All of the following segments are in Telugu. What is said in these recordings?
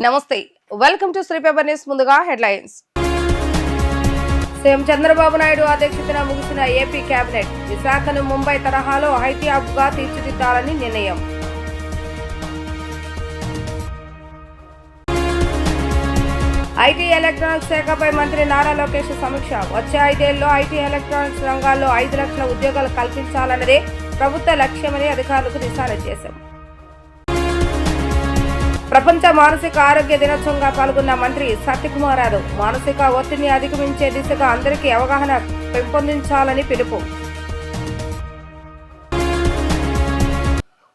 నమస్తే welcome to Shri paper news. ముందుగా హెడ్లైన్స్. సీఎం చంద్రబాబు నాయుడు అధ్యక్షతన ముగిసిన ఏపీ కేబినెట్ విశాఖను ముంబై తరహాలో ఐటీ హబ్ గా తీర్చిదిద్దాలని నిర్ణయం. ఐటీ ఎలక్ట్రానిక్స్ శాఖపై మంత్రి నారా లోకేష్ సమీక్ష. వచ్చే 5 ఏళ్లలో ఐటీ ఎలక్ట్రానిక్స్ రంగాల్లో 5 లక్షల ఉద్యోగాలు కల్పించాలన్నదే ప్రభుత్వ లక్ష్యమని అధికారులకు దిశానిర్దేశం. ప్రపంచ మానసిక ఆరోగ్య దినోత్సవంగా పాల్గొన్న మంత్రి సత్యకుమార్ యాదవ్ మానసిక ఒత్తిడిని అధిగమించే దిశగా అందరికీ అవగాహన పెంపొందించాలని పిలుపు.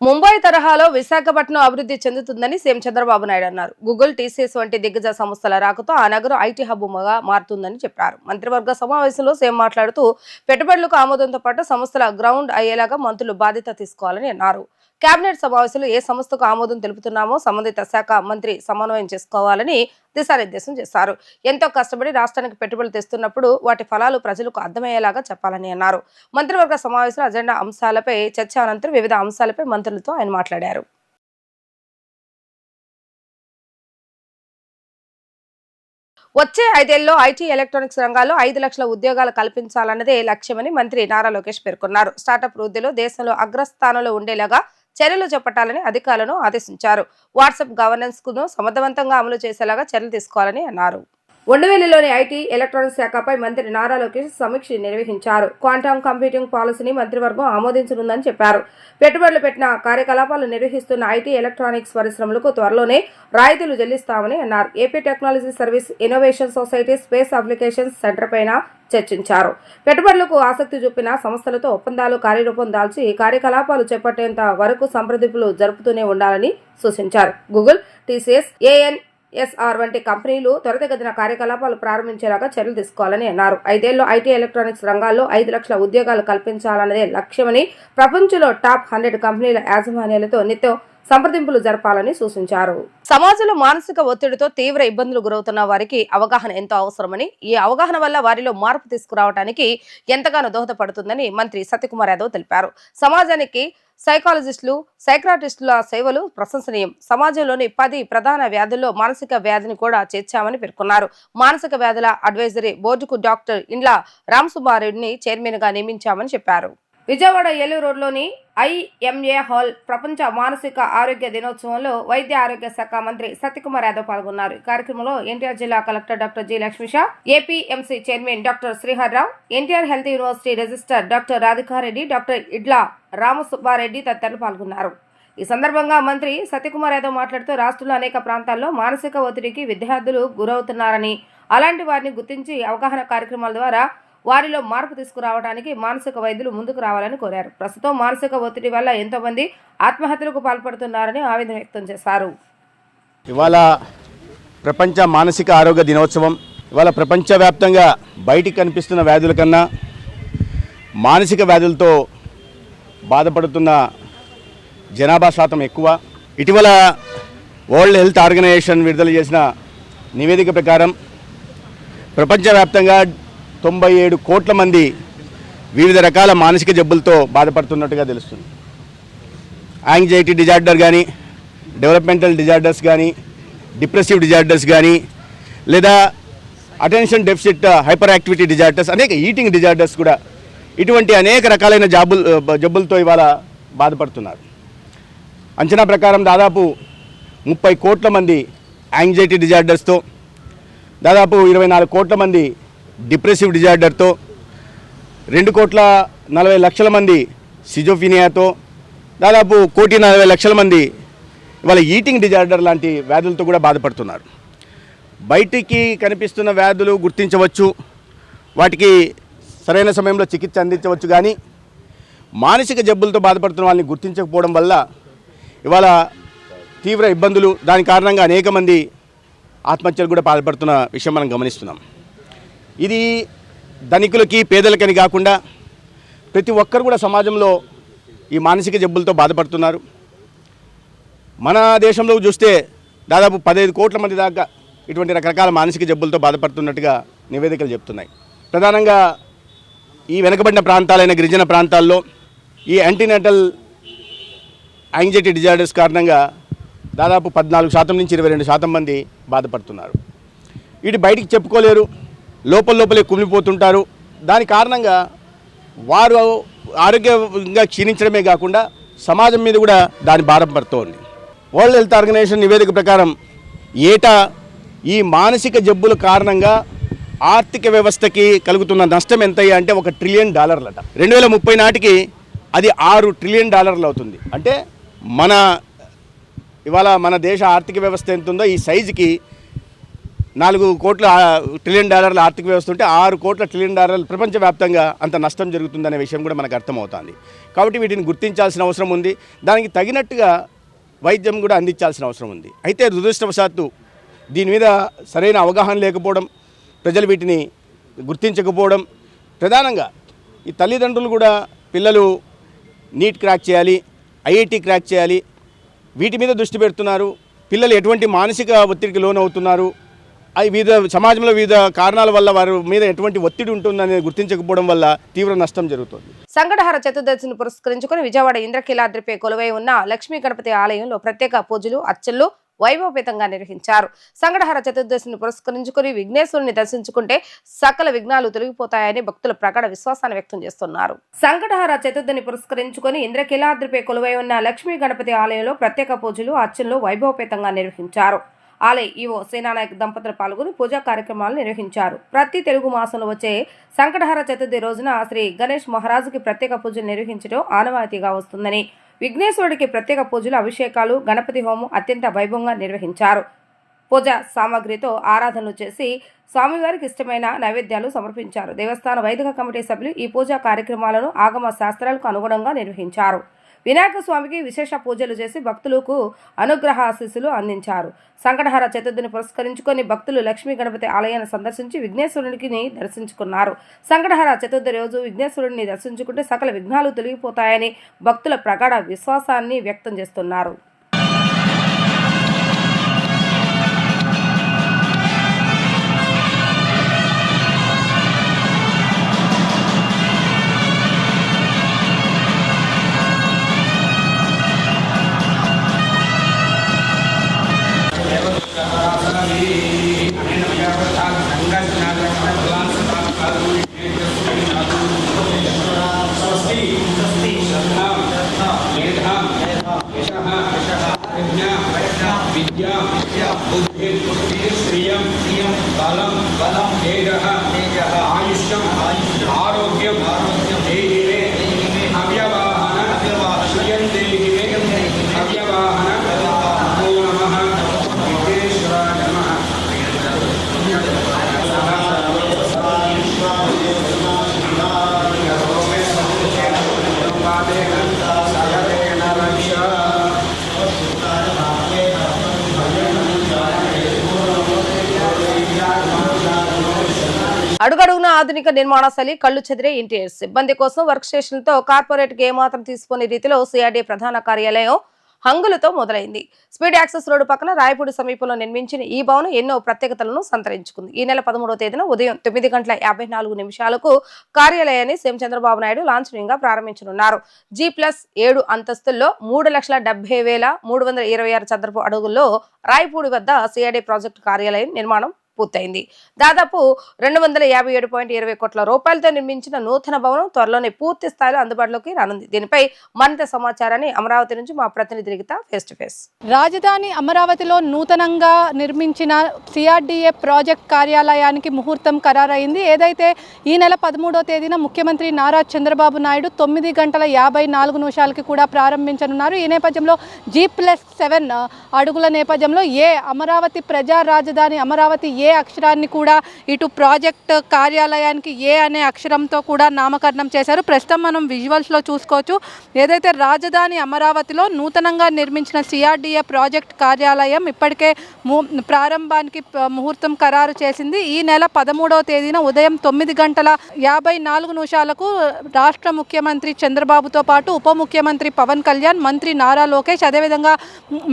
ముంబై తరహాలో విశాఖపట్నం అభివృద్ధి చెందుతుందని సీఎం చంద్రబాబు నాయుడు అన్నారు. గూగుల్, టీసీఎస్ వంటి దిగ్గజ సంస్థల రాకతో ఆ నగరం ఐటీ హబ్గా మారుతుందని చెప్పారు. మంత్రివర్గ సమావేశంలో సీఎం మాట్లాడుతూ పెట్టుబడులకు ఆమోదంతో పాటు సంస్థల గ్రౌండ్ అయ్యేలాగా మంత్రులు బాధ్యత తీసుకోవాలని అన్నారు. కేబినెట్ సమావేశంలో ఏ సంస్థకు ఆమోదం తెలుపుతున్నామో సంబంధిత శాఖ మంత్రి సమన్వయం చేసుకోవాలని దిశానిర్దేశం చేశారు. ఎంతో కష్టపడి రాష్ట్రానికి పెట్టుబడులు తెస్తున్నప్పుడు వాటి ఫలాలు ప్రజలకు అర్థమయ్యేలాగా చెప్పాలని అన్నారు. మంత్రివర్గ సమావేశంలో అజెండా అంశాలపై చర్చ అనంతరం వివిధ అంశాలపై మంత్రులతో ఆయన మాట్లాడారు. వచ్చే 5 ఏళ్లలో ఐటీ ఎలక్ట్రానిక్స్ రంగాల్లో 5 లక్షల ఉద్యోగాలు కల్పించాలన్నదే లక్ష్యమని మంత్రి నారా లోకేష్ పేర్కొన్నారు. స్టార్టప్ వృద్ధిలో దేశంలో అగ్రస్థానంలో ఉండేలాగా చర్యలు చేపట్టాలని అధికారులను ఆదేశించారు. వాట్సాప్ గవర్నెన్స్ ను సమర్థవంతంగా అమలు చేసేలాగా చర్యలు తీసుకోవాలని అన్నారు. ఉండవెల్లిలోని ఐటీ ఎలక్ట్రానిక్స్ శాఖపై మంత్రి నారా లోకేష్ సమీక్ష నిర్వహించారు. క్వాంటమ్ కంప్యూటింగ్ పాలసీని మంత్రివర్గం ఆమోదించనుందని చెప్పారు. పెట్టుబడులు పెట్టిన కార్యకలాపాలు నిర్వహిస్తున్న ఐటీ ఎలక్ట్రానిక్స్ పరిశ్రమలకు త్వరలోనే రాయితీలు చెల్లిస్తామని అన్నారు. AP technology service innovation society space applications centre పైన చర్చించారు. పెట్టుబడులకు ఆసక్తి చూపిన సంస్థలతో ఒప్పందాలు కార్యరూపం దాల్చి కార్యకలాపాలు చేపట్టేంత వరకు సంప్రదింపులు జరుపుతూనే ఉండాలని సూచించారు. గూగుల్, టీసీఎస్, ఏఎన్ఎస్ఆర్ వంటి కంపెనీలు త్వరితగతిన కార్యకలాపాలు ప్రారంభించేలాగా చర్యలు తీసుకోవాలని అన్నారు. 5 ఏళ్లలో ఐటీ ఎలక్ట్రానిక్స్ రంగాల్లో 5 లక్షల ఉద్యోగాలు కల్పించాలన్నదే లక్ష్యమని ప్రపంచంలో టాప్ 100 కంపెనీల యాజమాన్యాలతో నిత్యం సంప్రదింపులు జరపాలని సూచించారు. సమాజంలో మానసిక ఒత్తిడితో తీవ్ర ఇబ్బందులు గురవుతున్న వారికి అవగాహన ఎంతో అవసరమని, ఈ అవగాహన వల్ల వారిలో మార్పు తీసుకురావడానికి ఎంతగానో దోహదపడుతుందని మంత్రి సత్యకుమార్ యాదవ్ తెలిపారు. సమాజానికి సైకాలజిస్టులు, సైక్రాటిస్టుల సేవలు ప్రశంసనీయం. సమాజంలోని 10 ప్రధాన వ్యాధుల్లో మానసిక వ్యాధిని కూడా చేర్చామని పేర్కొన్నారు. మానసిక వ్యాధుల అడ్వైజరీ బోర్డుకు డాక్టర్ ఇండ్ల రామసుబ్బారెడ్డిని చైర్మన్ గా నియమించామని చెప్పారు. విజయవాడ ఏలూరు రోడ్లోని ఐఎంఏ హాల్ ప్రపంచ మానసిక ఆరోగ్య దినోత్సవంలో వైద్య ఆరోగ్య శాఖ మంత్రి సత్యకుమార్ యాదవ్ పాల్గొన్నారు. ఈ కార్యక్రమంలో ఎన్టీఆర్ జిల్లా collector doctor G Lakshmisha, APMC chairman doctor Sriharrao, NTR health university register doctor Radhikareddy, doctor Idla Ramasubbareddy తదితరులు పాల్గొన్నారు. ఈ సందర్భంగా మంత్రి సత్యకుమార్ యాదవ్ మాట్లాడుతూ రాష్ట్రంలో అనేక ప్రాంతాల్లో మానసిక ఒత్తిడికి విద్యార్థులు గురవుతున్నారని, అలాంటి వారిని గుర్తించి అవగాహన కార్యక్రమాల ద్వారా వారిలో మార్పు తీసుకురావడానికి మానసిక వైద్యులు ముందుకు రావాలని కోరారు. ప్రస్తుతం మానసిక ఒత్తిడి వల్ల ఎంతో మంది ఆత్మహత్యలకు పాల్పడుతున్నారని ఆవేదన వ్యక్తం చేశారు. ఇవాళ ప్రపంచ మానసిక ఆరోగ్య దినోత్సవం. ఇవాళ ప్రపంచవ్యాప్తంగా బయటికి కనిపిస్తున్న వ్యాధుల కన్నా మానసిక వ్యాధులతో బాధపడుతున్న జనాభా శాతం ఎక్కువ. ఇటీవల వరల్డ్ హెల్త్ ఆర్గనైజేషన్ విడుదల చేసిన నివేదిక ప్రకారం ప్రపంచవ్యాప్తంగా 97 కోట్ల మంది వివిధ రకాల మానసిక జబ్బులతో బాధపడుతున్నట్టుగా తెలుస్తుంది. యాంగ్జైటీ డిజార్డర్ కానీ, డెవలప్మెంటల్ డిజార్డర్స్ కానీ, డిప్రెసివ్ డిజార్డర్స్ కానీ, లేదా attention deficit hyper activity disorders, అనేక ఈటింగ్ డిజార్డర్స్ కూడా, ఇటువంటి అనేక రకాలైన జబ్బులతో ఇవాళ బాధపడుతున్నారు. అంచనా ప్రకారం దాదాపు 30 కోట్ల మంది యాంగ్జైటీ డిజార్డర్స్తో, దాదాపు 24 కోట్ల మంది డిప్రెసివ్ డిజార్డర్తో, 2,40,00,000 మంది సిజోఫీనియాతో, దాదాపు 1,40,00,000 మంది ఇవాళ ఈటింగ్ డిజార్డర్ లాంటి వ్యాధులతో కూడా బాధపడుతున్నారు. బయటికి కనిపిస్తున్న వ్యాధులు గుర్తించవచ్చు, వాటికి సరైన సమయంలో చికిత్స అందించవచ్చు, కానీ మానసిక జబ్బులతో బాధపడుతున్న వాళ్ళని గుర్తించకపోవడం వల్ల ఇవాళ తీవ్ర ఇబ్బందులు, దాని కారణంగా అనేక మంది ఆత్మహత్యలు కూడా బాధపడుతున్న విషయం మనం గమనిస్తున్నాం. ఇది ధనికులకి, పేదలకని కాకుండా ప్రతి ఒక్కరు కూడా సమాజంలో ఈ మానసిక జబ్బులతో బాధపడుతున్నారు. మన దేశంలో చూస్తే దాదాపు 15 కోట్ల మంది దాకా ఇటువంటి రకరకాల మానసిక జబ్బులతో బాధపడుతున్నట్టుగా నివేదికలు చెప్తున్నాయి. ప్రధానంగా ఈ వెనుకబడిన ప్రాంతాలైన గిరిజన ప్రాంతాల్లో ఈ యాంటీనేటల్ యాంగ్జైటీ డిజార్డర్స్ కారణంగా దాదాపు 14% నుంచి 22% మంది బాధపడుతున్నారు. వీటి బయటికి చెప్పుకోలేరు, లోపలే కుమిలిపోతుంటారు. దాని కారణంగా వారు ఆరోగ్యంగా క్షీణించడమే కాకుండా సమాజం మీద కూడా దాని భారం పడుతోంది. వరల్డ్ హెల్త్ ఆర్గనైజేషన్ నివేదిక ప్రకారం ఏటా ఈ మానసిక జబ్బుల కారణంగా ఆర్థిక వ్యవస్థకి కలుగుతున్న నష్టం ఎంతయ్యా అంటే $1 ట్రిలియన్. 2030 నాటికి అది $6 ట్రిలియన్ అవుతుంది. అంటే ఇవాళ మన దేశ ఆర్థిక వ్యవస్థ ఎంత ఉందో ఈ సైజుకి $4 ట్రిలియన్ ఆర్థిక వ్యవస్థ ఉంటే $6 ట్రిలియన్ ప్రపంచవ్యాప్తంగా అంత నష్టం జరుగుతుందనే విషయం కూడా మనకు అర్థమవుతుంది. కాబట్టి వీటిని గుర్తించాల్సిన అవసరం ఉంది. దానికి తగినట్టుగా వైద్యం కూడా అందించాల్సిన అవసరం ఉంది. అయితే దురదృష్టవశాత్తు దీని మీద సరైన అవగాహన లేకపోవడం, ప్రజలు వీటిని గుర్తించకపోవడం, ప్రధానంగా ఈ తల్లిదండ్రులు కూడా పిల్లలు నీట్ క్రాక్ చేయాలి, ఐఐటి క్రాక్ చేయాలి, వీటి మీద దృష్టి పెడుతున్నారు. పిల్లలు ఎటువంటి మానసిక ఒత్తిడికి లోనవుతున్నారు, సమాజంలో వివిధ కారణాల వల్ల వారి మీద ఎటువంటి ఒత్తిడి ఉంటుందని గుర్తించకపోవడం వల్ల తీవ్ర నష్టం జరుగుతుంది. సంకటహర చతుర్దశిని పురస్కరించుకుని విజయవాడ ఇంద్రకీలాద్రిపై కొలువై ఉన్న లక్ష్మీ గణపతి ఆలయంలో ప్రత్యేక పూజలు అర్చనలు వైభవపేతంగా నిర్వహించారు. సంకటహర చతుర్దశిని పురస్కరించుకుని విఘ్నేశ్వరుని దర్శించుకుంటే సకల విఘ్నాలు తొలగిపోతాయని భక్తులు ప్రగాఢ విశ్వాసాన్ని వ్యక్తం చేస్తున్నారు. సంకటహర చతుర్దశిని పురస్కరించుకుని ఇంద్రకీలాద్రిపై కొలువై ఉన్న లక్ష్మీ గణపతి ఆలయంలో ప్రత్యేక పూజలు అర్చనలు వైభవపేతంగా నిర్వహించారు. ఆలయ ఈవో సేనానాయక్ దంపతులు పాల్గొని పూజా కార్యక్రమాలు నిర్వహించారు. ప్రతి తెలుగు మాసంలో వచ్చే సంకటహర చతుర్థి రోజున శ్రీ గణేష్ మహారాజుకి ప్రత్యేక పూజలు నిర్వహించడం ఆనవాయితీగా వస్తుందని, విఘ్నేశ్వరుడికి ప్రత్యేక పూజలు, అభిషేకాలు, గణపతి హోమం అత్యంత వైభవంగా నిర్వహించారు. పూజా సామాగ్రితో ఆరాధనలు చేసి స్వామివారికి ఇష్టమైన నైవేద్యాలు సమర్పించారు. దేవస్థాన వైదిక కమిటీ సభ్యులు ఈ పూజా కార్యక్రమాలను ఆగమ శాస్త్రాలకు అనుగుణంగా నిర్వహించారు. వినాయక స్వామికి విశేష పూజలు చేసి భక్తులకు అనుగ్రహ ఆశీస్సులు అందించారు. సంకటహర చతుర్థిని పురస్కరించుకొని భక్తులు లక్ష్మీ గణపతి ఆలయాన్ని సందర్శించి విఘ్నేశ్వరునికి దర్శించుకున్నారు. సంకటహర చతుర్థి రోజు విఘ్నేశ్వరుడిని దర్శించుకుంటే సకల విఘ్నాలు తొలగిపోతాయని భక్తుల ప్రగాఢ విశ్వాసాన్ని వ్యక్తం చేస్తున్నారు. विद्या बुद्धि श्रियं बलं तेजः आयुष्यम् आरोग्यं देहि मे अव्यवाहन श्रियं देहि मे अव्यवाहन नमो नमः विघ्नेश्वराय नमः। అడుగడుగున ఆధునిక నిర్మాణ శైలి, కళ్లు చెదిరే ఇంటీరియర్ సిబ్బంది కోసం వర్క్ స్టేషన్లతో కార్పొరేట్ కి ఏమాత్రం తీసుకునే రీతిలో సిఆర్డీఏ ప్రధాన కార్యాలయం హంగులతో మొదలైంది. స్పీడ్ యాక్సెస్ రోడ్డు పక్కన రాయపూడి సమీపంలో నిర్మించిన ఈ భవనం ఎన్నో ప్రత్యేకతలను సంతరించుకుంది. ఈ నెల 13వ తేదీన ఉదయం 9:54 కార్యాలయాన్ని సీఎం చంద్రబాబు నాయుడు లాంఛనీయంగా ప్రారంభించనున్నారు. G+7 అంతస్తుల్లో 3,70,326 చదరపు అడుగుల్లో రాయపూడి వద్ద సిఆర్డీఏ ప్రాజెక్టు కార్యాలయం నిర్మాణం పూర్తయింది. దాదాపు 257.20 కోట్ల రూపాయలతో నిర్మించిన నూతన భవనం త్వరలోనే పూర్తి స్థాయిలో అందుబాటులోకి రానుంది. దీనిపై మరింత సమాచారాన్ని అమరావతి నుంచి మా ప్రతినిధి దిగితా ఫేస్ టు ఫేస్. రాజధాని అమరావతిలో నూతనంగా నిర్మించిన సిఆర్డీఏ ప్రాజెక్ట్ కార్యాలయానికి ముహూర్తం ఖరారైంది. ఏదైతే ఈ నెల 13వ తేదీన ముఖ్యమంత్రి నారా చంద్రబాబు నాయుడు 9:54 కూడా ప్రారంభించనున్నారు. ఈ నేపథ్యంలో G+7 అడుగుల నేపథ్యంలో అమరావతి ప్రజా రాజధాని అమరావతి అక్షరాన్ని కూడా ఇటు ప్రాజెక్ట్ కార్యాలయానికి అనే అక్షరంతో కూడా నామకరణం చేశారు. ప్రస్తుతం మనం విజువల్స్లో చూసుకోవచ్చు. ఏదైతే రాజధాని అమరావతిలో నూతనంగా నిర్మించిన సిఆర్డీఏ ప్రాజెక్ట్ కార్యాలయం ఇప్పటికే ప్రారంభానికి ముహూర్తం ఖరారు చేసింది. ఈ నెల 13వ తేదీన ఉదయం 9:54 రాష్ట్ర ముఖ్యమంత్రి చంద్రబాబుతో పాటు ఉప ముఖ్యమంత్రి పవన్ కళ్యాణ్, మంత్రి నారా లోకేష్, అదేవిధంగా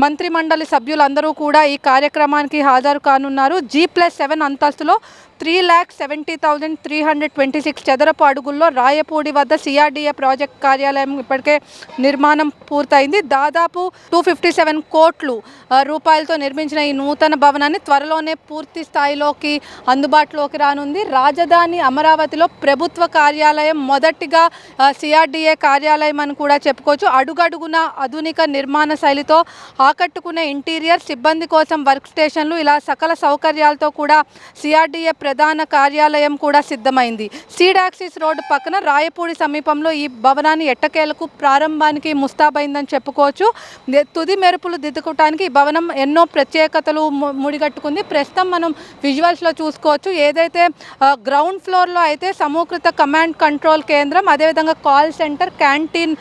మంత్రి మండలి సభ్యులందరూ కూడా ఈ కార్యక్రమానికి హాజరు కానున్నారు. G+7 అంతస్తులో 3,70,326 చదరపు అడుగుల్లో రాయపూడి వద్ద సిఆర్డీఏ ప్రాజెక్ట్ కార్యాలయం ఇప్పటికే నిర్మాణం పూర్తయింది. దాదాపు 257 కోట్లు రూపాయలతో నిర్మించిన ఈ నూతన భవనాన్ని త్వరలోనే పూర్తి స్థాయిలోకి అందుబాటులోకి రానుంది. రాజధాని అమరావతిలో ప్రభుత్వ కార్యాలయం మొదటిగా సిఆర్డీఏ కార్యాలయం అని కూడా చెప్పుకోవచ్చు. అడుగడుగున ఆధునిక నిర్మాణ శైలితో ఆకట్టుకునే ఇంటీరియర్, సిబ్బంది కోసం వర్క్ స్టేషన్లు, ఇలా సకల సౌకర్యాలతో కూడా సిఆర్డీఏ ప్రధాన కార్యాలయం కూడా సిద్ధమైంది. సీడాక్సిస్ రోడ్డు పక్కన రాయపూడి సమీపంలో ఈ భవనాన్ని ఎట్టకేలకు ప్రారంభానికి ముస్తాబైందని చెప్పుకోవచ్చు. తుది మెరుపులు దిద్దుకోవడానికి ఈ భవనం ఎన్నో ప్రత్యేకతలు ముడిగట్టుకుంది. ప్రస్తుతం మనం విజువల్స్లో చూసుకోవచ్చు. ఏదైతే గ్రౌండ్ ఫ్లోర్లో అయితే సమూకృత కమాండ్ కంట్రోల్ కేంద్రం, అదేవిధంగా కాల్ సెంటర్, క్యాంటీన్,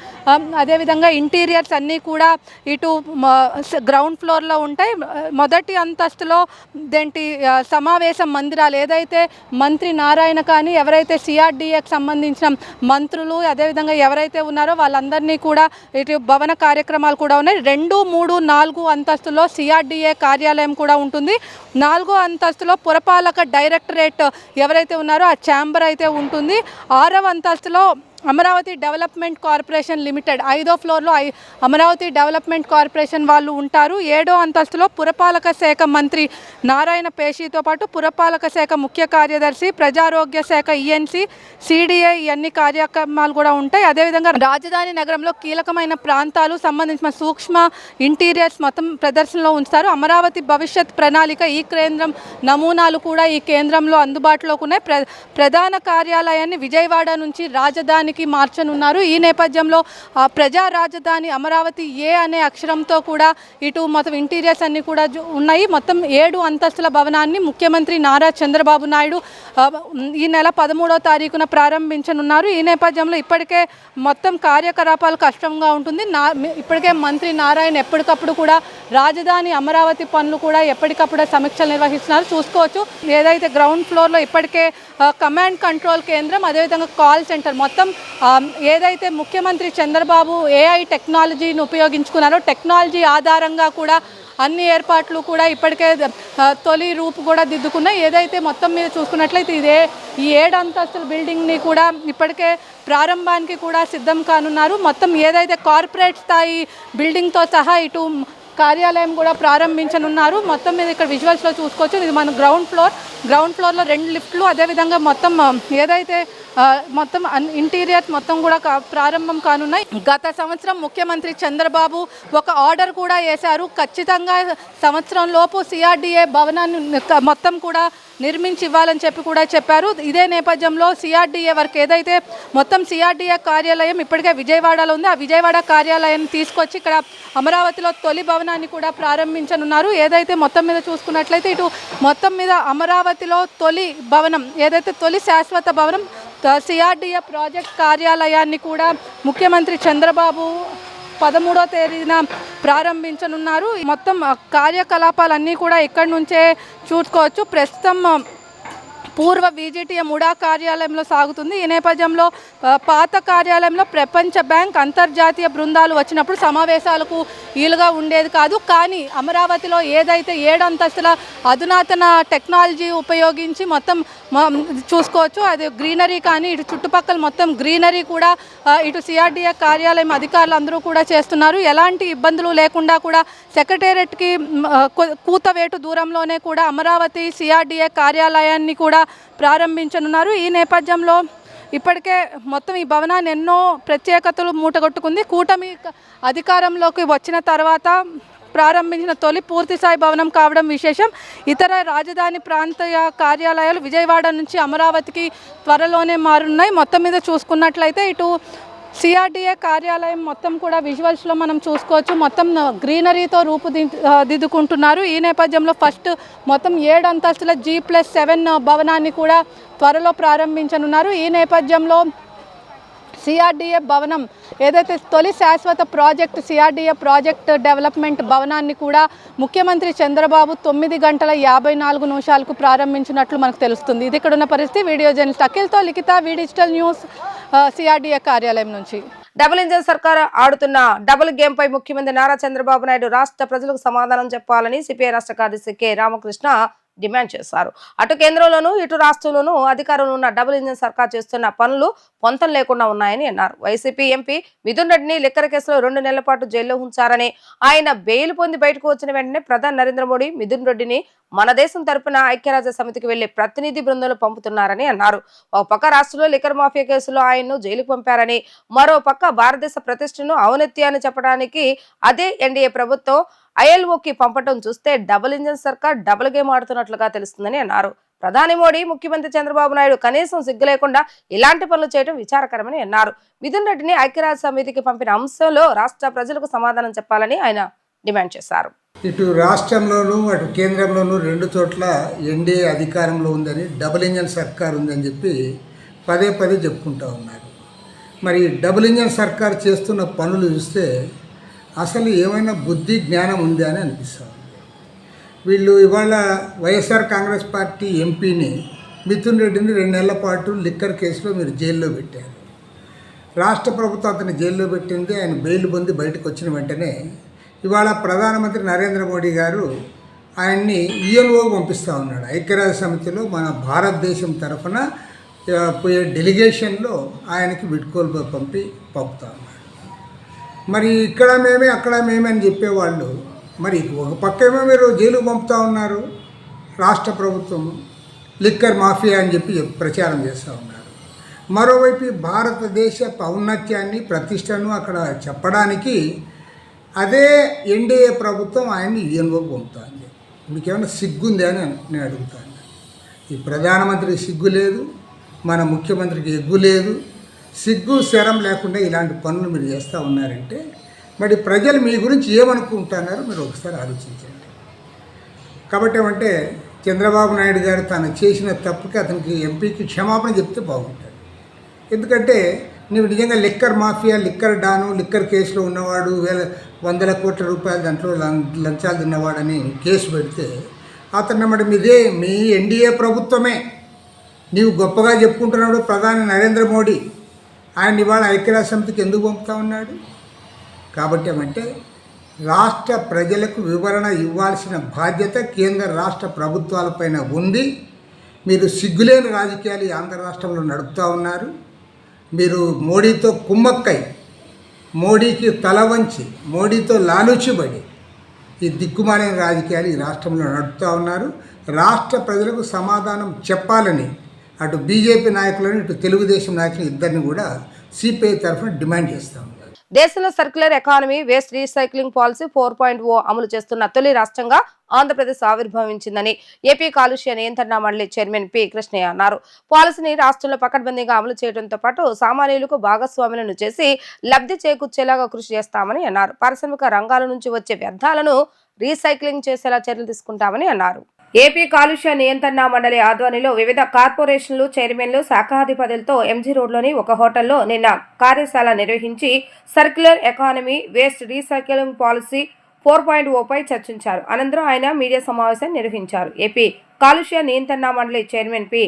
అదేవిధంగా ఇంటీరియర్స్ అన్నీ కూడా ఇటు గ్రౌండ్ ఫ్లోర్లో ఉంటాయి. మొదటి అంతస్తులో సమావేశ మందిరాలు, ఏదైతే మంత్రి నారాయణ కానీ ఎవరైతే సిఆర్డీఏకి సంబంధించిన మంత్రులు అదేవిధంగా ఎవరైతే ఉన్నారో వాళ్ళందరినీ కూడా ఇటు భవన కార్యక్రమాలు కూడా ఉన్నాయి. 2, 3, 4 అంతస్తులో సిఆర్డీఏ కార్యాలయం కూడా ఉంటుంది. 4వ అంతస్తులో పురపాలక డైరెక్టరేట్ ఎవరైతే ఉన్నారో ఆ ఛాంబర్ అయితే ఉంటుంది. 6వ అంతస్తులో అమరావతి డెవలప్మెంట్ కార్పొరేషన్ లిమిటెడ్, 5వ ఫ్లోర్లో అమరావతి డెవలప్మెంట్ కార్పొరేషన్ వాళ్ళు ఉంటారు. 7వ అంతస్తులో పురపాలక శాఖ మంత్రి నారాయణ పేషితో పాటు పురపాలక శాఖ ముఖ్య కార్యదర్శి, ప్రజారోగ్య శాఖ ఈఎన్సీ, సిడిఏ ఇవన్నీ కార్యక్రమాలు కూడా ఉంటాయి. అదేవిధంగా రాజధాని నగరంలో కీలకమైన ప్రాంతాలు సంబంధించిన సూక్ష్మ ఇంటీరియర్స్ మొత్తం ప్రదర్శనలో ఉంచుతారు. అమరావతి భవిష్యత్ ప్రణాళిక ఈ కేంద్రం నమూనాలు కూడా ఈ కేంద్రంలో అందుబాటులోకి ఉన్నాయి. ప్రధాన కార్యాలయాన్ని విజయవాడ నుంచి రాజధాని మార్చనున్నారు. ఈ నేపథ్యంలో ప్రజా రాజధాని అమరావతి ఏ అనే అక్షరంతో కూడా ఇటు మొత్తం ఇంటీరియర్స్ అన్ని కూడా ఉన్నాయి. మొత్తం 7 అంతస్తుల భవనాన్ని ముఖ్యమంత్రి నారా చంద్రబాబు నాయుడు ఈ నెల 13వ తారీఖున ప్రారంభించనున్నారు. ఈ నేపథ్యంలో ఇప్పటికే మొత్తం కార్యకలాపాలు కష్టంగా ఉంటుంది. ఇప్పటికే మంత్రి నారాయణ ఎప్పటికప్పుడు కూడా రాజధాని అమరావతి పనులు కూడా ఎప్పటికప్పుడు సమీక్షలు నిర్వహిస్తున్నారు. చూసుకోవచ్చు. ఏదైతే గ్రౌండ్ ఫ్లోర్లో ఇప్పటికే కమాండ్ కంట్రోల్ కేంద్రం, అదేవిధంగా కాల్ సెంటర్, మొత్తం ఏదైతే ముఖ్యమంత్రి చంద్రబాబు ఏఐ టెక్నాలజీని ఉపయోగించుకున్నారో టెక్నాలజీ ఆధారంగా కూడా అన్ని ఏర్పాట్లు కూడా ఇప్పటికే తొలి రూపు కూడా దిద్దుకున్నాయి. ఏదైతే మొత్తం మీద చూసుకున్నట్లయితే ఈ 7 అంతస్తుల బిల్డింగ్ని కూడా ఇప్పటికే ప్రారంభానికి కూడా సిద్ధం కానున్నారు. మొత్తం ఏదైతే కార్పొరేట్ స్థాయి బిల్డింగ్తో సహా ఇటు కార్యాలయం కూడా ప్రారంభించనున్నారు. మొత్తం మీద ఇక్కడ విజువల్స్లో చూసుకోవచ్చు. ఇది మన గ్రౌండ్ ఫ్లోర్లో 2 లిఫ్ట్లు, అదేవిధంగా మొత్తం ఏదైతే మొత్తం ఇంటీరియర్స్ మొత్తం కూడా ప్రారంభం కానున్నాయి. గత సంవత్సరం ముఖ్యమంత్రి చంద్రబాబు ఒక ఆర్డర్ కూడా వేశారు. ఖచ్చితంగా సంవత్సరం లోపు సిఆర్డీఏ భవనాన్ని మొత్తం కూడా నిర్మించి ఇవ్వాలని చెప్పి కూడా చెప్పారు. ఇదే నేపథ్యంలో సిఆర్డీఏ వర్క్ ఏదైతే మొత్తం సిఆర్డీఏ కార్యాలయం ఇప్పటికే విజయవాడలో ఉంది. ఆ విజయవాడ కార్యాలయాన్ని తీసుకొచ్చి ఇక్కడ అమరావతిలో తొలి భవనాన్ని కూడా ప్రారంభించనున్నారు. ఏదైతే మొత్తం మీద చూసుకున్నట్లయితే ఇటు మొత్తం మీద అమరావతిలో తొలి భవనం, ఏదైతే తొలి శాశ్వత భవనం సిఆర్డీఏ ప్రాజెక్ట్ కార్యాలయాన్ని కూడా ముఖ్యమంత్రి చంద్రబాబు 13వ తేదీన ప్రారంభించనున్నారు. మొత్తం కార్యకలాపాలన్నీ కూడా ఇక్కడి నుంచే చూసుకోవచ్చు. ప్రస్తుతం పూర్వ విజిటిఎం ఉడా కార్యాలయంలో సాగుతుంది. ఈ నేపథ్యంలో పాత కార్యాలయంలో ప్రపంచ బ్యాంక్, అంతర్జాతీయ బృందాలు వచ్చినప్పుడు సమావేశాలకు వీలుగా ఉండేది కాదు. కానీ అమరావతిలో ఏదైతే 7 అంతస్తుల అధునాతన టెక్నాలజీ ఉపయోగించి మొత్తం చూసుకోవచ్చు. అది గ్రీనరీ కానీ ఇటు చుట్టుపక్కల మొత్తం గ్రీనరీ కూడా ఇటు సిఆర్డీఏ కార్యాలయం అధికారులు అందరూ కూడా చేస్తున్నారు. ఎలాంటి ఇబ్బందులు లేకుండా కూడా సెక్రటేరియట్కి కూతవేటు దూరంలోనే కూడా అమరావతి సిఆర్డీఏ కార్యాలయాన్ని కూడా ప్రారంభించనున్నారు. ఈ నేపథ్యంలో ఇప్పటికే మొత్తం ఈ భవనాన్ని ఎన్నో ప్రత్యేకతలు మూటగొట్టుకుంది. కూటమి అధికారంలోకి వచ్చిన తర్వాత ప్రారంభించిన తొలి పూర్తిస్థాయి భవనం కావడం విశేషం. ఇతర రాజధాని ప్రాంతీయ కార్యాలయాలు విజయవాడ నుంచి అమరావతికి త్వరలోనే మారున్నాయి. మొత్తం మీద చూసుకున్నట్లయితే ఇటు సిఆర్డీఏ కార్యాలయం మొత్తం కూడా విజువల్స్లో మనం చూసుకోవచ్చు. మొత్తం గ్రీనరీతో రూపుదిద్దుకుంటున్నారు. ఈ నేపథ్యంలో ఫస్ట్ మొత్తం 7 అంతస్తుల G+7 భవనాన్ని కూడా త్వరలో ప్రారంభించనున్నారు. ఈ నేపథ్యంలో సిఆర్డీఏ భవనం ఏదైతే తొలి శాశ్వత ప్రాజెక్ట్ సిఆర్డీఏ ప్రాజెక్ట్ డెవలప్మెంట్ భవనాన్ని కూడా ముఖ్యమంత్రి చంద్రబాబు 9:54 ప్రారంభించినట్లు మనకు తెలుస్తుంది. ఇది ఇక్కడ ఉన్న పరిస్థితి. వీడియో జర్నలిస్ట్ అఖిల్తో లిఖిత, వి డిజిటల్ న్యూస్, సిఆర్డీఏ కార్యాలయం నుంచి. డబుల్ ఇంజన్ సర్కార్ ఆడుతున్న డబుల్ గేమ్ పై ముఖ్యమంత్రి నారా చంద్రబాబు నాయుడు రాష్ట్ర ప్రజలకు సమాధానం చెప్పాలని సిపిఐ రాష్ట్ర కార్యదర్శి కె రామకృష్ణ డిమాండ్ చేశారు. అటు కేంద్రంలోనూ ఇటు రాష్ట్రంలోనూ అధికారంలో ఉన్న డబుల్ ఇంజిన్ సర్కార్ చేస్తున్న పనులు పొంతం లేకుండా ఉన్నాయని అన్నారు. వైసీపీ ఎంపీ మిథున్ రెడ్డిని లిక్కర్ కేసులో 2 నెలల పాటు జైల్లో ఉంచారని, ఆయన బెయిల్ పొంది బయటకు వచ్చిన వెంటనే ప్రధాని నరేంద్ర మోడీ మిథున్ రెడ్డిని మన దేశం తరపున ఐక్యరాజ్య సమితికి వెళ్లే ప్రతినిధి బృందాలు పంపుతున్నారని అన్నారు. ఒక పక్క రాష్ట్రంలో లిక్కర్ మాఫియా కేసులో ఆయన్ను జైలుకు పంపారని, మరో పక్క భారతదేశ ప్రతిష్టను అవనెత్తి చెప్పడానికి అదే ఎన్డీఏ ప్రభుత్వం ఐఎల్ఓకి పంపటం చూస్తే డబుల్ ఇంజిన్ సర్కార్ డబుల్ గేమ్ ఆడుతున్నట్లుగా తెలుస్తుందని అన్నారు. ప్రధాని మోడీ, ముఖ్యమంత్రి చంద్రబాబు నాయుడు కనీసం సిగ్గు లేకుండా ఇలాంటి పనులు చేయడం విచారకరమని అన్నారు. మిథున్ రెడ్డిని ఐక్యరాజ్య సమితికి పంపిన అంశంలో రాష్ట్ర ప్రజలకు సమాధానం చెప్పాలని ఆయన డిమాండ్ చేశారు. ఇటు రాష్ట్రంలోనూ అటు కేంద్రంలోనూ 2 చోట్ల ఎన్డీఏ అధికారంలో ఉందని, డబుల్ ఇంజన్ సర్కార్ ఉందని చెప్పి పదే చెప్పుకుంటూ ఉన్నారు. మరి డబుల్ ఇంజన్ సర్కార్ చేస్తున్న పనులు చూస్తే అసలు ఏమైనా బుద్ధి జ్ఞానం ఉందా అని అనిపిస్తుంది. వీళ్ళు ఇవాళ వైఎస్ఆర్ కాంగ్రెస్ పార్టీ ఎంపీని మిథున్ రెడ్డిని 2 నెలల పాటు లిక్కర్ కేసులో మీరు జైల్లో పెట్టారు. రాష్ట్ర ప్రభుత్వం అతన్ని జైల్లో పెట్టింది. ఆయన బెయిల్ పొంది బయటకు వచ్చిన వెంటనే ఇవాళ ప్రధానమంత్రి నరేంద్ర మోడీ గారు ఆయన్ని యుఎన్ఓకి పంపిస్తూ ఉన్నాడు. ఐక్యరాజ్య సమితిలో మన భారతదేశం తరఫున పోయే డెలిగేషన్లో ఆయనకి వీడ్కోలు పంపుతా ఉన్నాడు. మరి ఇక్కడ మేమే అక్కడ మేమే అని చెప్పేవాళ్ళు, మరి ఒక పక్కేమో మీరు జైలుకు పంపుతా ఉన్నారు రాష్ట్ర ప్రభుత్వం, లిక్కర్ మాఫియా అని చెప్పి ప్రచారం చేస్తూ ఉన్నారు. మరోవైపు భారతదేశ ఔన్నత్యాన్ని ప్రతిష్టను అక్కడ చెప్పడానికి అదే ఎన్డీఏ ప్రభుత్వం ఆయన్ని యుఎన్ఓకి పంపుతుంది. మీకేమైనా సిగ్గుంది అని నేను అడుగుతాను. ఈ ప్రధానమంత్రికి సిగ్గు లేదు, మన ముఖ్యమంత్రికి ఎగ్గు లేదు. సిగ్గు శరం లేకుండా ఇలాంటి పనులు మీరు చేస్తూ ఉన్నారంటే మరి ప్రజలు మీ గురించి ఏమనుకుంటున్నారో మీరు ఒకసారి ఆలోచించండి. కాబట్టి ఏమంటే చంద్రబాబు నాయుడు గారు తను చేసిన తప్పుకి అతనికి ఎంపీకి క్షమాపణ చెప్తే బాగుంటుంది. ఎందుకంటే నువ్వు నిజంగా లిక్కర్ మాఫియా, లిక్కర్ డాను, లిక్కర్ కేసులో ఉన్నవాడు, వందల కోట్ల రూపాయలు దాంట్లో లంచాలు తిన్నవాడని కేసు పెడితే అతను మరి మీ ఎన్డీఏ ప్రభుత్వమే నీవు గొప్పగా చెప్పుకుంటున్నాడు. ప్రధాని నరేంద్ర మోడీ ఆయన ఇవాళ ఐక్యరాజ్య సమితికి ఎందుకు పంపుతా ఉన్నాడు? కాబట్టి ఏమంటే రాష్ట్ర ప్రజలకు వివరణ ఇవ్వాల్సిన బాధ్యత కేంద్ర రాష్ట్ర ప్రభుత్వాలపైన ఉంది. మీరు సిగ్గులేని రాజకీయాలు ఈ ఆంధ్ర రాష్ట్రంలో నడుపుతూ ఉన్నారు. మీరు మోడీతో కుమ్మక్కై, మోడీకి తల వంచి, మోడీతో లాలుచిబడి ఈ దిక్కుమాలిన రాజకీయాలు ఈ రాష్ట్రంలో నడుపుతూ ఉన్నారు. రాష్ట్ర ప్రజలకు సమాధానం చెప్పాలని అటు బీజేపీ నాయకులను ఇటు తెలుగుదేశం నాయకులు ఇద్దరిని కూడా సిపిఐ తరఫున డిమాండ్ చేస్తూ ఉన్నారు. దేశంలో circular economy, waste recycling policy 4.0 అమలు చేస్తున్న తొలి రాష్ట్రంగా ఆంధ్రప్రదేశ్ ఆవిర్భవించిందని ఏపీ కాలుష్య నియంత్రణ మండలి చైర్మన్ పి కృష్ణయ్య అన్నారు. పాలసీని రాష్ట్రంలో పకడ్బందీగా అమలు చేయడంతో పాటు సామాన్యులకు భాగస్వాములను చేసి లబ్ధి చేకూర్చేలాగా కృషి చేస్తామని అన్నారు. పారిశ్రామిక రంగాల నుంచి వచ్చే వ్యర్థాలను రీసైక్లింగ్ చేసేలా చర్యలు తీసుకుంటామని అన్నారు. ఏపీ కాలుష్య నియంత్రణ మండలి ఆధ్వర్యంలో వివిధ కార్పొరేషన్లు చైర్మన్లు, శాఖాధిపతులతో ఎంజీ రోడ్లోని ఒక హోటల్లో నిన్న కార్యశాల నిర్వహించి circular economy, waste recycling policy 4.0 పై చర్చించారు. అనంతరం ఆయన మీడియా సమావేశం నిర్వహించారు. ఏపీ కాలుష్య నియంత్రణ మండలి చైర్మన్ పి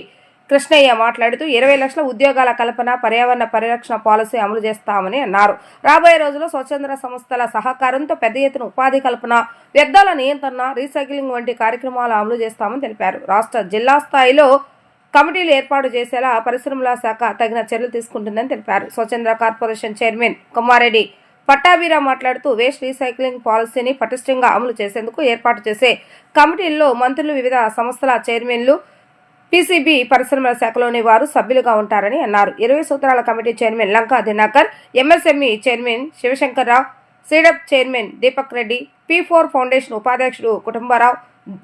కృష్ణయ్య మాట్లాడుతూ 20 లక్షల ఉద్యోగాల కల్పన, పర్యావరణ పరిరక్షణ పాలసీ అమలు చేస్తామని అన్నారు. రాబోయే రోజుల్లో స్వచ్ఛంద సంస్థల సహకారంతో పెద్ద ఎత్తున ఉపాధి కల్పన, వ్యర్థాల నియంత్రణ, రీసైక్లింగ్ వంటి కార్యక్రమాలు అమలు చేస్తామని తెలిపారు. రాష్ట్ర, జిల్లా స్థాయిలో కమిటీలు ఏర్పాటు చేసేలా పరిశ్రమల శాఖ తగిన చర్యలు తీసుకుంటుందని తెలిపారు. స్వచ్ఛంద కార్పొరేషన్ చైర్మన్ కొమ్మారెడ్డి పట్టాభిరా మాట్లాడుతూ వేస్ట్ రీసైక్లింగ్ పాలసీని పటిష్టంగా అమలు చేసేందుకు ఏర్పాటు చేసే కమిటీల్లో మంత్రులు, వివిధ సంస్థల చైర్మన్లు, పీసీబీ పరిశ్రమల శాఖలోని వారు సభ్యులుగా ఉంటారని అన్నారు. 20 సూత్రాల committee chairman Lanka Dinakar, MSME chairman Sivasankarrao, SEEDAP chairman Deepak Reddy, P4 foundation ఉపాధ్యక్షుడు కుటుంబరావు,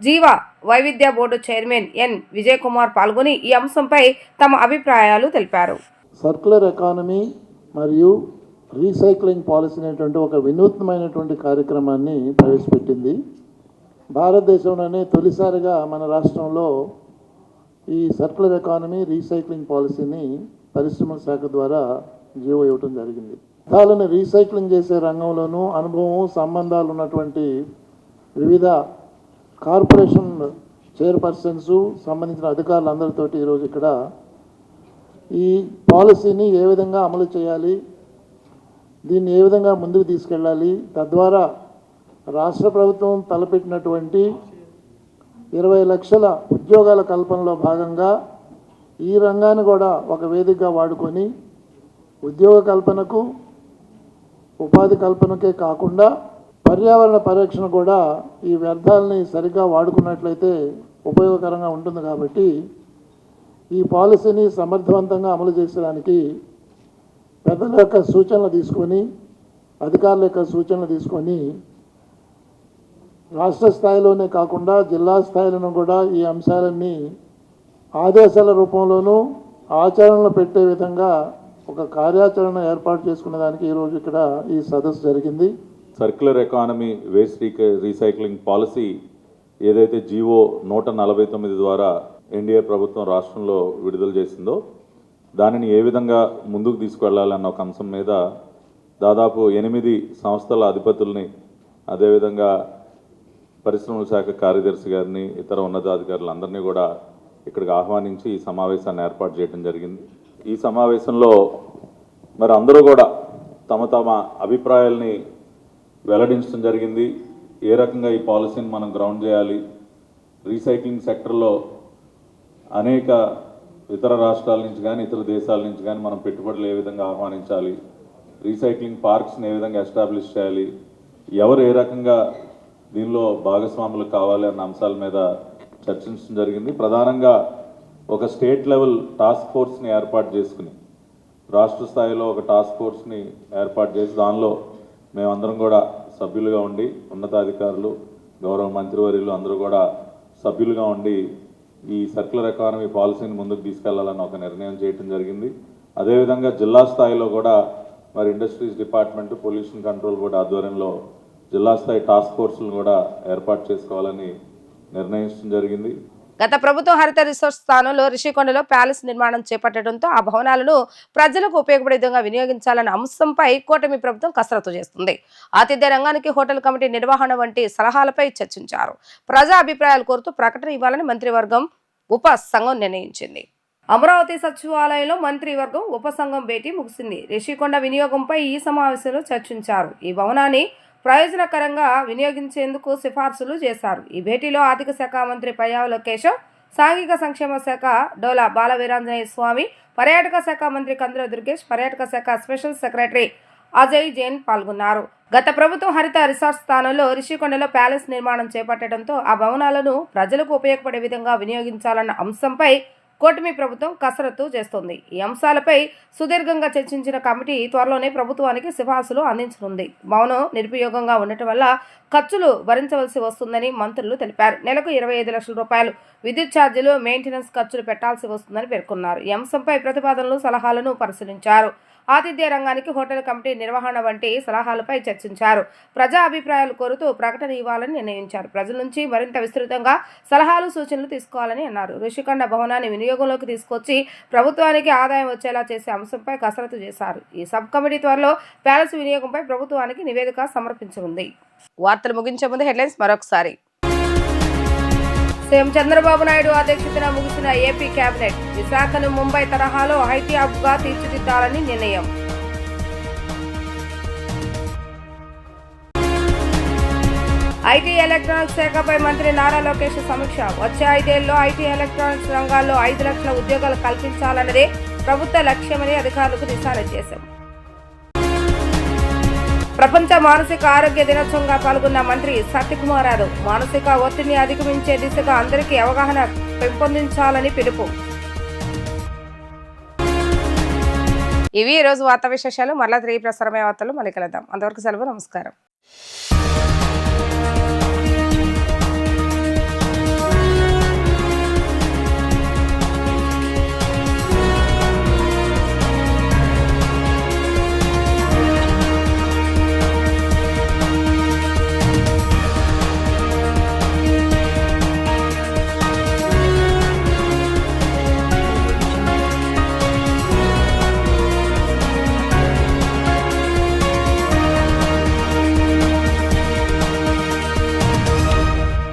జీవ వైవిధ్య board chairman N Vijay Kumar పాల్గొని ఈ అంశంపై తమ అభిప్రాయాలు తెలిపారు. సర్క్యులర్ ఎకానమీ మరియు రీసైక్లింగ్ పాలసీ అనేటువంటి ఒక వినూత్నమైనటువంటి కార్యక్రమాన్ని ప్రవేశపెట్టింది. భారతదేశంలోనే తొలిసారిగా మన రాష్ట్రంలో ఈ సర్క్యులర్ ఎకానమీ, రీసైక్లింగ్ పాలసీని పరిశ్రమల శాఖ ద్వారా జీవో ఇవ్వటం జరిగింది. వ్యర్థాలను రీసైక్లింగ్ చేసే రంగంలోనూ అనుభవం, సంబంధాలు ఉన్నటువంటి వివిధ కార్పొరేషన్ చైర్పర్సన్స్, సంబంధించిన అధికారులందరితోటి ఈరోజు ఇక్కడ ఈ పాలసీని ఏ విధంగా అమలు చేయాలి, దీన్ని ఏ విధంగా ముందుకు తీసుకెళ్ళాలి, తద్వారా రాష్ట్ర ప్రభుత్వం తలపెట్టినటువంటి 20 లక్షల ఉద్యోగాల కల్పనలో భాగంగా ఈ రంగాన్ని కూడా ఒక వేదికగా వాడుకొని ఉద్యోగ కల్పనకు, ఉపాధి కల్పనకే కాకుండా పర్యావరణ పరిరక్షణ కూడా ఈ వ్యర్థాలని సరిగ్గా వాడుకున్నట్లయితే ఉపయోగకరంగా ఉంటుంది. కాబట్టి ఈ పాలసీని సమర్థవంతంగా అమలు చేసడానికి పెద్దల యొక్క సూచనలు తీసుకొని, అధికారుల యొక్క సూచనలు తీసుకొని రాష్ట్ర స్థాయిలోనే కాకుండా జిల్లా స్థాయిలోనూ కూడా ఈ అంశాలన్నీ ఆదేశాల రూపంలోనూ ఆచరణలో పెట్టే విధంగా ఒక కార్యాచరణ ఏర్పాటు చేసుకునే దానికి ఈరోజు ఇక్కడ ఈ సదస్సు జరిగింది. Circular economy waste recycling policy ఏదైతే జీవో 149 ద్వారా ఎన్డీఏ ప్రభుత్వం రాష్ట్రంలో విడుదల చేసిందో దానిని ఏ విధంగా ముందుకు తీసుకువెళ్ళాలన్న ఒక అంశం మీద దాదాపు 8 సంస్థల అధిపతుల్ని, అదేవిధంగా పరిశ్రమల శాఖ కార్యదర్శి గారిని, ఇతర ఉన్నతాధికారులందరినీ కూడా ఇక్కడికి ఆహ్వానించి ఈ సమావేశాన్ని ఏర్పాటు చేయడం జరిగింది. ఈ సమావేశంలో మరి అందరూ కూడా తమ తమ అభిప్రాయాల్ని వెల్లడించడం జరిగింది. ఏ రకంగా ఈ పాలసీని మనం గ్రౌండ్ చేయాలి, రీసైక్లింగ్ సెక్టర్లో అనేక ఇతర రాష్ట్రాల నుంచి కానీ ఇతర దేశాల నుంచి కానీ మనం పెట్టుబడులు ఏ విధంగా ఆహ్వానించాలి, రీసైక్లింగ్ పార్క్స్ని ఏ విధంగా ఎస్టాబ్లిష్ చేయాలి, ఎవరు ఏ రకంగా దీనిలో భాగస్వాములు కావాలి అన్న అంశాల మీద చర్చించడం జరిగింది. ప్రధానంగా ఒక స్టేట్ లెవెల్ టాస్క్ ఫోర్స్ని ఏర్పాటు చేసుకుని, రాష్ట్ర స్థాయిలో ఒక టాస్క్ ఫోర్స్ని ఏర్పాటు చేసి దానిలో మేమందరం కూడా సభ్యులుగా ఉండి, ఉన్నతాధికారులు, గౌరవ మంత్రివర్యులు అందరూ కూడా సభ్యులుగా ఉండి ఈ సర్క్యులర్ ఎకానమీ పాలసీని ముందుకు తీసుకెళ్లాలని ఒక నిర్ణయం చేయడం జరిగింది. అదేవిధంగా జిల్లా స్థాయిలో కూడా మరి industries department, pollution control board ఆధ్వర్యంలో జిల్లా స్థాయి టాస్క్ ఫోర్సులను కూడా ఏర్పాటు చేసుకోవాలని నిర్ణయించడం జరిగింది. గత ప్రభుత్వం హరిత రిసోర్స్ స్థానంలో రిషికొండలో ప్యాలెస్ నిర్మాణం చేపట్టడంతో ఆ భవనాలను ప్రజలకు ఉపయోగపడే విధంగా వినియోగించాలన్న అంశంపై కూటమి ప్రభుత్వం కసరత్తు చేస్తుంది. ఆతిథ్య రంగానికి హోటల్ కమిటీ నిర్వహణ వంటి సలహాలపై చర్చించారు. ప్రజా అభిప్రాయాలు కోరుతూ ప్రకటన ఇవ్వాలని మంత్రివర్గం ఉప సంఘం నిర్ణయించింది. అమరావతి సచివాలయంలో మంత్రివర్గం ఉపసంఘం భేటీ ముగిసింది. రిషికొండ వినియోగంపై ఈ సమావేశంలో చర్చించారు. ఈ భవనాన్ని ప్రయోజనకరంగా వినియోగించేందుకు సిఫార్సులు చేశారు. ఈ భేటీలో ఆర్థిక శాఖ మంత్రి పయ్యావుల కేశవ్, సాంఘిక సంక్షేమ శాఖ డోలా బాలవీరాంజనేయ స్వామి, పర్యాటక శాఖ మంత్రి కందుల దుర్గేష్, పర్యాటక శాఖ స్పెషల్ సెక్రటరీ అజయ్ జైన్ పాల్గొన్నారు. గత ప్రభుత్వం హరిత రిసార్ట్ స్థానంలో రిషికొండలో ప్యాలెస్ నిర్మాణం చేపట్టడంతో ఆ భవనాలను ప్రజలకు ఉపయోగపడే విధంగా వినియోగించాలన్న అంశంపై కూటమి ప్రభుత్వం కసరత్తు చేస్తోంది. ఈ అంశాలపై సుదీర్ఘంగా చర్చించిన కమిటీ త్వరలోనే ప్రభుత్వానికి సిఫార్సులు అందించనుంది. భవనం నిరుపయోగంగా ఉండటం వల్ల ఖర్చులు భరించవలసి వస్తుందని మంత్రులు తెలిపారు. నెలకు 25 లక్షల రూపాయలు విద్యుత్ ఛార్జీలు, మెయింటెనెన్స్ ఖర్చులు పెట్టాల్సి వస్తుందని పేర్కొన్నారు. ఈ అంశంపై ప్రతిపాదనలు, సలహాలను పరిశీలించారు. ఆతిథ్య రంగానికి హోటల్ కమిటీ నిర్వహణ వంటి సలహాలపై చర్చించారు. ప్రజా అభిప్రాయాలు కోరుతూ ప్రకటన ఇవ్వాలని నిర్ణయించారు. ప్రజల నుంచి మరింత విస్తృతంగా సలహాలు, సూచనలు తీసుకోవాలని అన్నారు. రిషికొండ భవనాన్ని వినియోగంలోకి తీసుకొచ్చి ప్రభుత్వానికి ఆదాయం వచ్చేలా చేసే అంశంపై కసరత్తు చేశారు. ఈ సబ్ కమిటీ త్వరలో ప్యాలెస్ వినియోగంపై ప్రభుత్వానికి నివేదిక సమర్పించనుంది. వార్తలు ముగించే ముందు హెడ్లైన్స్ మరొకసారి. సీఎం చంద్రబాబు నాయుడు అధ్యక్షతన ముగిసిన ఏపీ కేబినెట్. విశాఖను ముంబై తరహాలో ఐటీ హబ్గా తీర్చిదిద్దాలని నిర్ణయం. ఐటీ ఎలక్ట్రానిక్స్ శాఖపై మంత్రి నారా లోకేష్ సమీక్ష. వచ్చే 5 ఏళ్లలో ఐటీ ఎలక్ట్రానిక్స్ రంగాల్లో 5 లక్షల ఉద్యోగాలు కల్పించాలన్నదే ప్రభుత్వ లక్ష్యమని అధికారులకు దిశానిర్దేశం. ప్రపంచ మానసిక ఆరోగ్య దినోత్సవంగా పాల్గొన్న మంత్రి సత్యకుమార్ యాదవ్. మానసిక ఒత్తిడిని అధిగమించే దిశగా అందరికీ అవగాహన పెంపొందించాలని పిలుపు. ఇవి ఈ రోజు వార్తా విశేషాలు. మరలా తిరిగి ప్రసారమయ్యే వార్తలు మళ్ళీ కలుద్దాం. అంతవరకు సెలవు. నమస్కారం.